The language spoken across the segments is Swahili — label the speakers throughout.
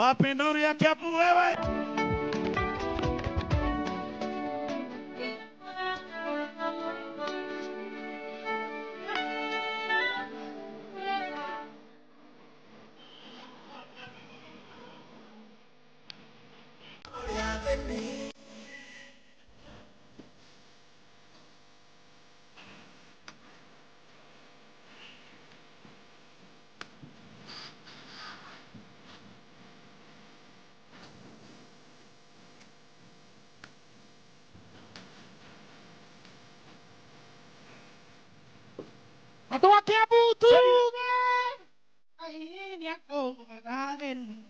Speaker 1: Wapi nuru ya Kiambu wewe? Watu wa Kiambu tuge. Ai yako garen.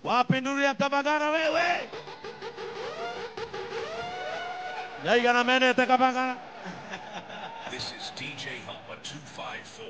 Speaker 1: Wapi nuru ya Kabagara wewe? Yaigana menete Kabagara.
Speaker 2: This is DJ Humpa 254.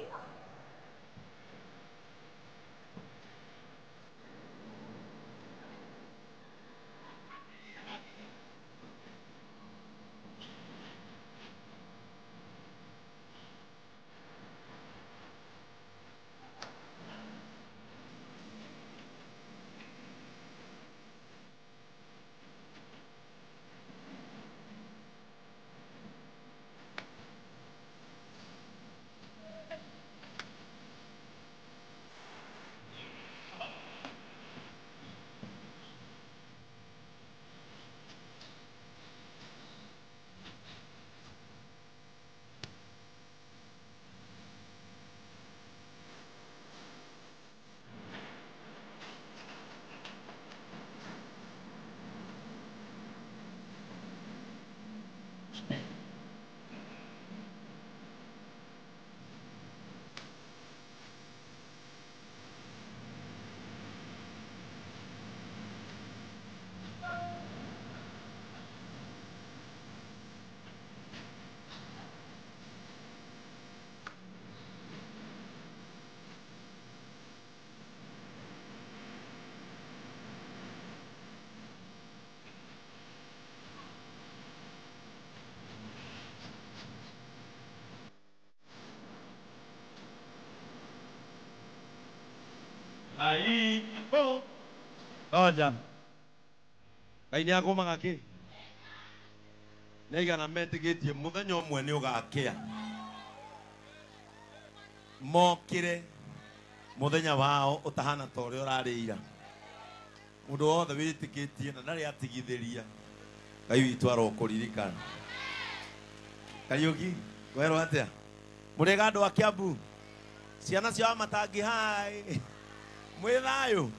Speaker 1: Ai bo. Oja. Kaini yako magaki. Yaigana metigetie muthenya umwe ni ugakia. Mokire muthenya wao utahana ta uria urarira. Mundu wothe witikitie na ndari atigithiria. Ngai witu arokuririkana. Kariuki, werwo atia? Murega andu a Kiambu. Ciana cia matangi hai. Mwithayo.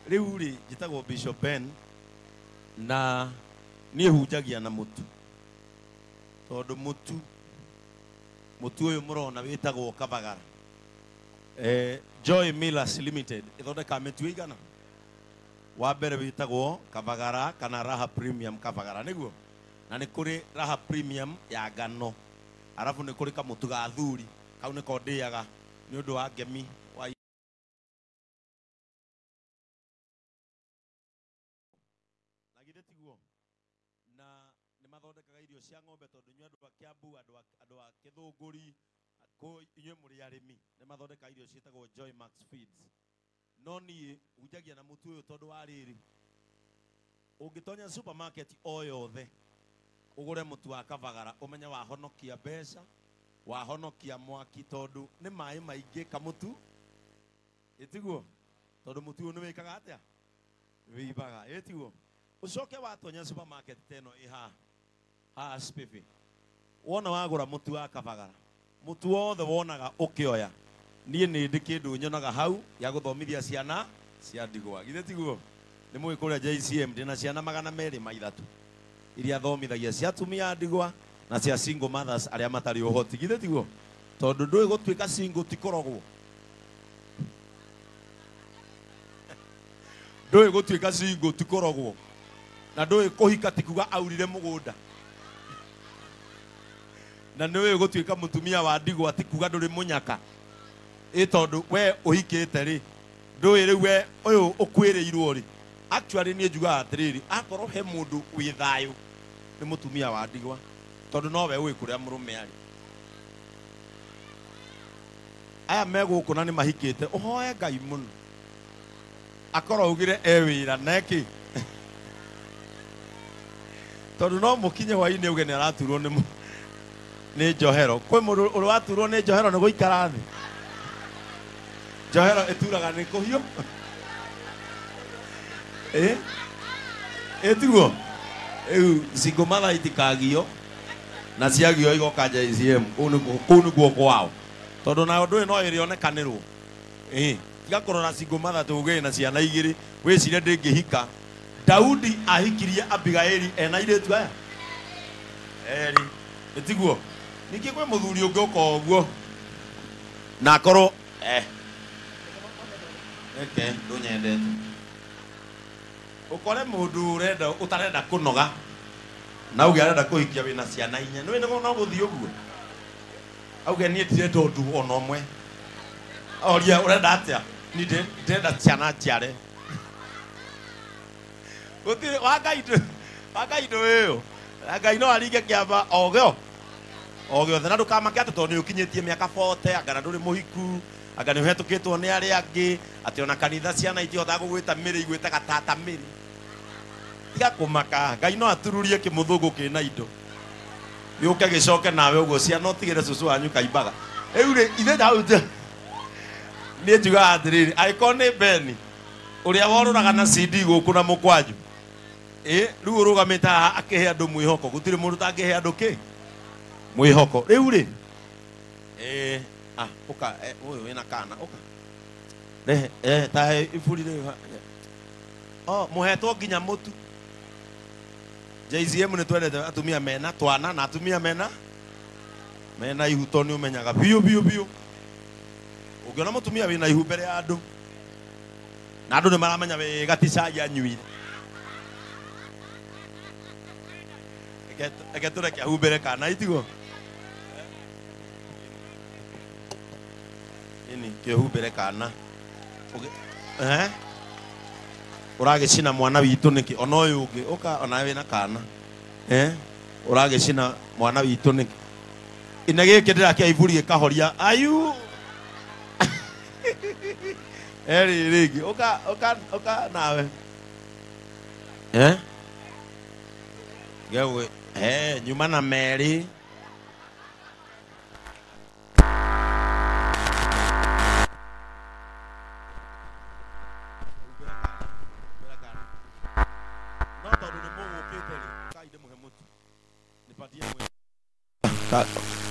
Speaker 1: Riu ri njitagwo Bishop Ben na nie hunjagia na mutu. Tondu mutu uyu murona witagwo Kabagara. Joy Millers Limited ithondeka mitu igana. Wa mbere witagwo Kabagara kana Raha Premium Kabagara niguo. Na ni kuri Raha Premium ya ngano. Arafu ni kuri kamutu ga thuri. Kau niko ndiaga ni undu wa ngemi wa nagire tiguo. Na ni mathondekaga irio cia ng'ombe tondu nyu andu a Kiambu andu a Kithunguri ko inyu muri arimi ni mathondeka irio cietagwo Joy Max Feeds. No ni hunjagia na mutu uyu tondu wa riri. Ungitonya supermarket o yothe ugure mutu wa Kabagara umenya wa honokia mbeca wa honokia mwaki tondu ni mai maingi kamutu itiguo tondu mutu uyu ni wikaga atia wibaga itiguo ucoke watonya supermarket teno iha spiffy wona wagura mutu wa kabagara mutu wothe wonaga ukioya nie ni ndi kindu nyonaga hau ya guthomithia ciana cia ndigwa githe tiguo ni mwe kuria JCM ndina ciana 200 iria thomithagia cia tumia ndigwa na cia single mothers aria matari uhoti githe tiguo tondu ndui gutuika single tikorogwo ndui gutuika single tikorogwo na ndui kuhika tikuga aurire mugunda na niwe gutuika mutumia wa ndigwa tikuga nduri munyaka tondu we uhikite ri ndui riu we uyu ukwirirwo ri actually ni njuga atiriri akorwo he mundu wi thayu ni mutumia wa ndigwa tondu no we wi kuria murume ari aya meguku na ni mahikite uhoye Ngai muno akorwo ugire ewira neki tondu no mukinye hwaini uge ni araturwo ni njohero kwi mundu uri waturwo ni njohero ni guikara thi njohero ituraga ni kuhio tiguo eu single mother itikagio na ciagio igoka JCM kuu niguo kwao tondu na undu no irionekanirwo tiga kurora single mother tuge na ciana igiri wicire ndingihika Daudi ahikirie Abigaili ena iretu aya eri tiguo niki kwe muthuri ungi uko uguo na akorwo ndunyendete ukore mundu urenda utarenda kunoga na uge arenda kuhikia wina ciana inya nwi no guthii uguo auge nie ndirenda undu ona umwe oria urenda atia ni ndenda ciana ciare gutire wagaindo weyo Ngai no aringe kiamba ogyo othe na ndukamake ati tondu ukinyitie miaka 40 anga nduri muhiku anga ni hetukitwo ni ari angi ati ona kanitha ciana itihota gugwita miri igwitaga tata miri tiga kumaka Ngai no atururie kimuthungu kina indo yuke gicoke nawe uguo ciana utigire cucu wanyu kaimbaga eure ithe daude ni njuga atiriri aikoni Beni uria woruraga na CD guku na mukwanju riu urugamita akihe andu mwihoko gutire mundu tangihe andu ki mwihoko riu ri uka uyu wina kana uka ta iburi ri muhetwo nginya mutu JCM ni twendete atumia mena twana na atumia mena ihuto ni umenyaga biu ugiona mutumia wina ihu mbere ya andu na andu ni maramenya wega ticaja nyuire egeture kia humbere kana itigo ini kia humbere kana uragicina mwana witu niki ona uyu ungi uka ona wina kana uragicina mwana witu niki ina giki ndirakia iburi gikahoria ayu eri rigi uka nawe gewe nyuma na Mary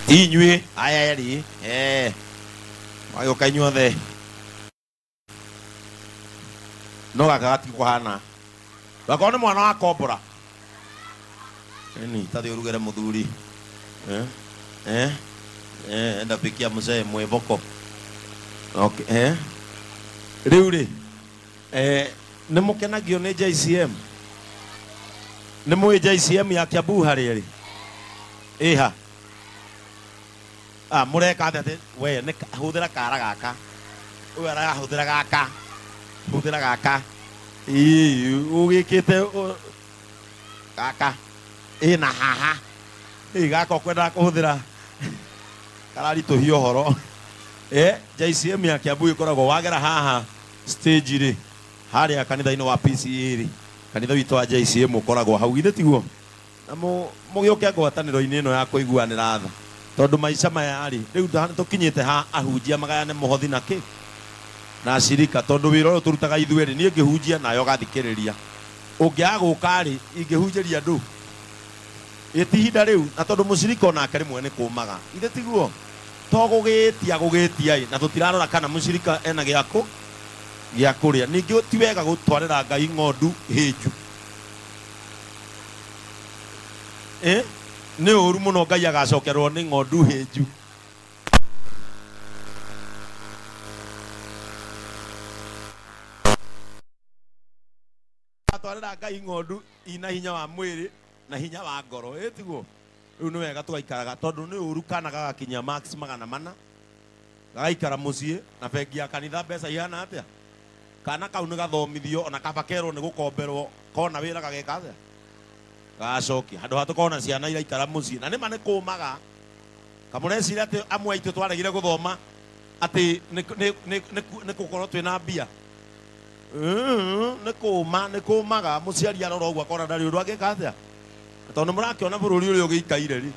Speaker 1: inywe aya eri wayo kanywa the no gakati kuhana bakone mwana wa kobra tadi urugere muthuri enda pikia mzee mwevoko okay riu ri ni mukenagio ni JCM ni mwe JCM ya Kiambu hari ri iha mureka ate we ni huthira kara gaka uyu ara huthira gaka ugikite gaka ina haha gaka kwenda kuhuthira karari tuhio horo JCM ya Kiambu ikoragwo wagera haha stage ri haria kanitha-ini wa PCA ri kanitha witu wa JCM ukoragwo hau githe tiguo na mugioke ngwataniro-ini ino ya kuiguanira tha tondu maica maya ri riu tukinyite ha ahunjia magayane muhothi na ki na shirika tondu wira uyu turutaga ithueri nie ngihunjia nayo gathikiriria ungiaga gukari ingihunjiria ndu itihinda riu na tondu mucirika onake rimwe ni kumaga ithe tiguo to gugitia na tutirarora kana mucirika ena gia kuria ningi ti wega gutwarira Ngai ng'ondu hinju ni uru muno Ngai agacokerwo ni ng'ondu hinju atwarira Ngai ng'ondu ina hinya wa mwiri na hinya wa ngoro tiguo riu ni wega tugaikaraga tondu ni uru kana gagakinya max 400 gagaikara mucii na bengi ya kanitha mbeca ihana atia kana kau ni gathomithio ona kabakerwo ni gukomberwo kona wira gageka atia gacoki handu hatukona ciana iraikara mucii na nima ni kumaga kamureciria ati amwe aitu twaregire guthoma ati ni gukorwo twina mbia ni kumaga muciari arora uguo akona ndari undu angika atia tondu murakiona bururi uri ugikaire ri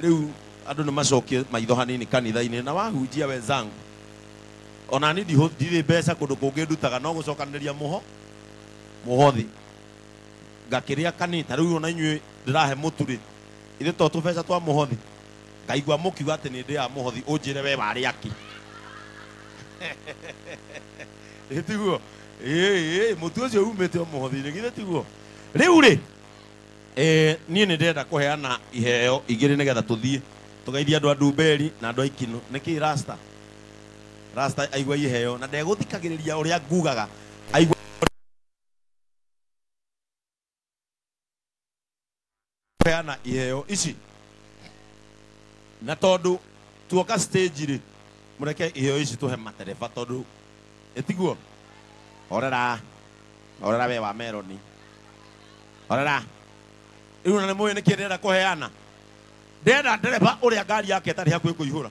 Speaker 1: riu andu ni macokie maitho hanini kanitha-ini na wahunjia wenzangu ona ni ndiri mbeca kundu kungi ndutaga no gucokaniria muhothi ngakiria kanitha riu ona inyui ndirahe muturi ithe to tubeca twa muhothi ngaigua mukiuga ati ni ndia muhothi unjire we wari aki tiguo mutu ucio umite muhothi-ini githe tiguo riu ri nie ni ndenda kuheana iheo igiri nigetha tuthie tugeithia andu a Ndumberi na andu a Ikino niki rasta aigua iheo na ndeguthikagiriria uria ngugaga aigua kuheana iheo ici na tondu tuoka stage ri mureke iheo ici tuhe matereba tondu etiguo orera we wa Meroni orera riu na mwe niki ndenda kuheana ndenda ndereba uria ngari yake tari hakuhi kuihura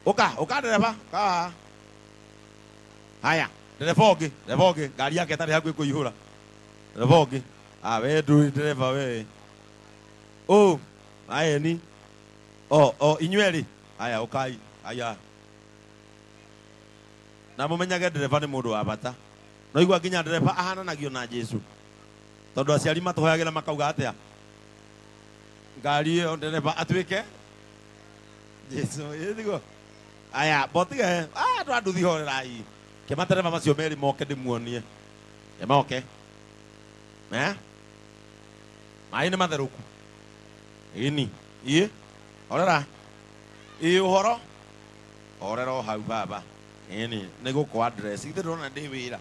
Speaker 1: uka ndereba ka haya ndereba ungi ngari yake tari hakuhi kuihura ndereba ungi we ndu ndereba we ni inyweri haya ukai haya na mumenyage ndereba ni mundu wa bata no igua nginya ndereba ahananagio na Jesu tondu aciari matuhoyagira makauga atia ngari iyo ndereba atwike Jesu yethigo aya botige nduthi horerai ke matereba macio meri moke ndimuonie moke mai ni matheruku ini orera uhoro orera hau baba ini niguko address ithe ndona ndi wira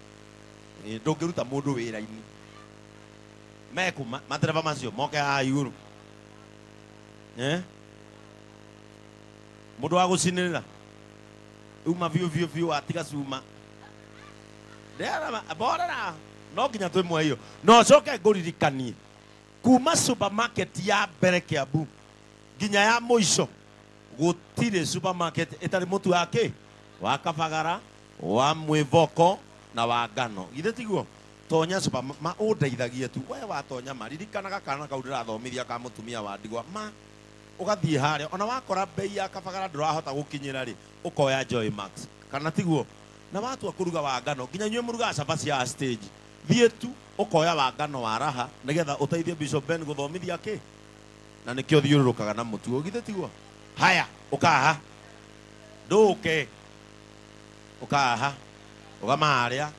Speaker 1: ndungiruta mundu wira-ini meku matereba macio moke haha iguru mundu wa gucinirira uma biu atiga cuma borera no nginya twimwe iyo no coke nguririkanie kuma supermarket ya mbere Kiambu nginya ya muico gutire supermarket itari mutu wake wa Kabagara wa Mwivoko na wa Ngano githe tiguo tonya supermarket undeithagie tu we watonya maririkanaga kana kau ndirathomithia ka mutumia wa ndigwa ugathie haria ona wakora bei ya Kabagara ndurahota gukinyira ri ukoya Joy Max kana tiguo na watu akuruga wa Ngano nginya nywe muruga cabaci ya stage thie tu ukoya wa Ngano wa raha nigetha uteithie Bishop Ben guthomithia ki na nikio thiururukaga na mutu githe tiguo haya ukaha nduke ukaha ugama haria